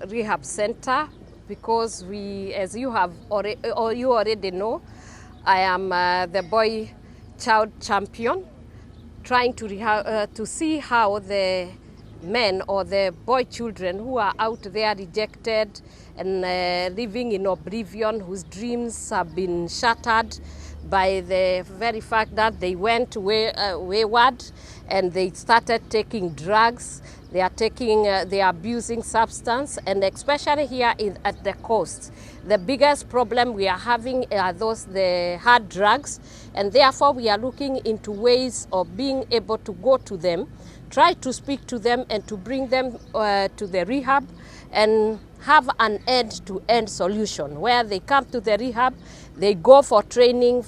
rehab center because we, as you have already, or you already know, I am the boy child champion, trying to see how the men or the boy children who are out there rejected and living in oblivion, whose dreams have been shattered by the very fact that they went wayward and they started taking drugs. They are abusing substance, and especially here at the coast, the biggest problem we are having are the hard drugs, and therefore we are looking into ways of being able to go to them, try to speak to them and to bring them to the rehab and have an end-to-end solution where they come to the rehab, they go for training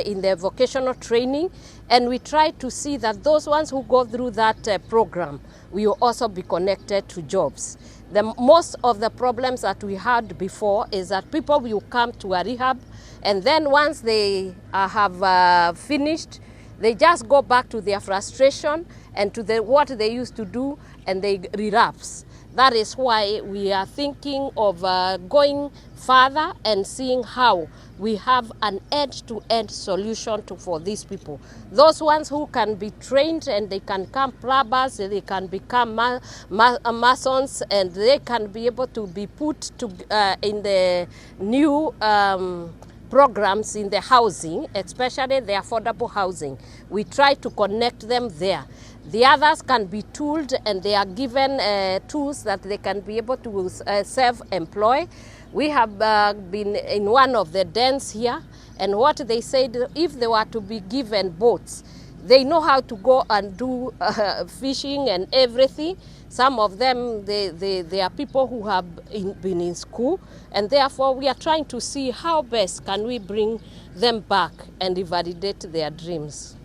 in the vocational training, and we try to see that those ones who go through that program will also be connected to jobs. Most of the problems that we had before is that people will come to a rehab, and then once they have finished, they just go back to their frustration and to what they used to do, and they relapse. That is why we are thinking of going further and seeing how we have an end-to-end solution for these people. Those ones who can be trained and they can become plumbers, they can become masons, and they can be able to be put in the new programs in the housing, especially the affordable housing. We try to connect them there. The others can be tooled and they are given tools that they can be able to self-employ. We have been in one of the dens here, and what they said, if they were to be given boats, they know how to go and do fishing and everything. Some of them, they are people who have been in school, and therefore we are trying to see how best can we bring them back and validate their dreams.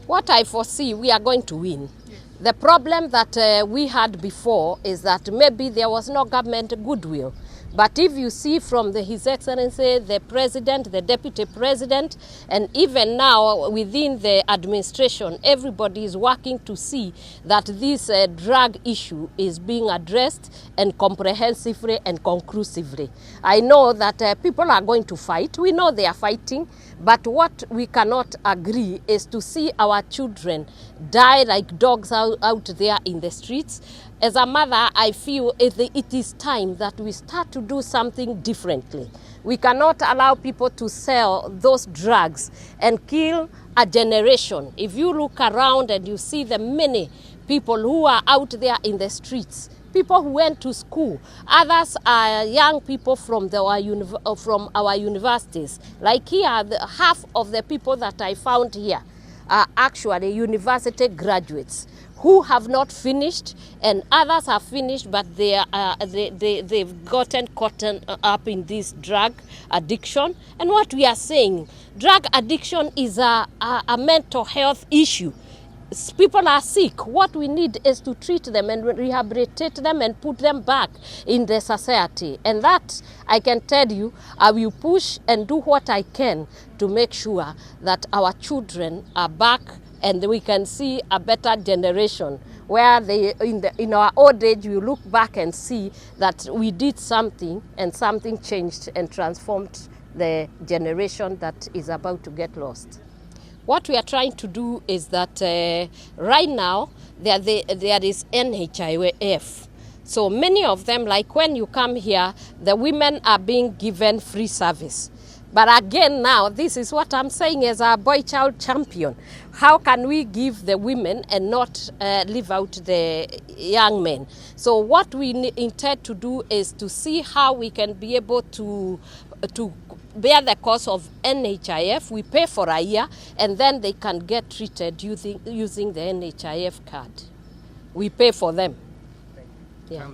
What I foresee, we are going to win. Yes. The problem that we had before is that maybe there was no government goodwill. But if you see from His Excellency, the President, the Deputy President, and even now within the administration, everybody is working to see that this drug issue is being addressed and comprehensively and conclusively. I know that people are going to fight. We know they are fighting. But what we cannot agree is to see our children die like dogs out there in the streets. As a mother, I feel it is time that we start to do something differently. We cannot allow people to sell those drugs and kill a generation. If you look around and you see the many people who are out there in the streets, people who went to school, others are young people from our universities. Like here, half of the people that I found here are actually university graduates who have not finished, and others have finished, but they've gotten caught up in this drug addiction. And what we are saying, drug addiction is a mental health issue. People are sick. What we need is to treat them and rehabilitate them and put them back in the society. And that, I can tell you, I will push and do what I can to make sure that our children are back and we can see a better generation where in our old age we look back and see that we did something and something changed and transformed the generation that is about to get lost. What we are trying to do is that right now there is NHIF. So many of them, like when you come here, the women are being given free service. But again now, this is what I'm saying as a boy child champion. How can we give the women and not leave out the young men? So what we intend to do is to see how we can be able to bear the cost of NHIF. We pay for a year, and then they can get treated using the NHIF card. We pay for them. Yeah.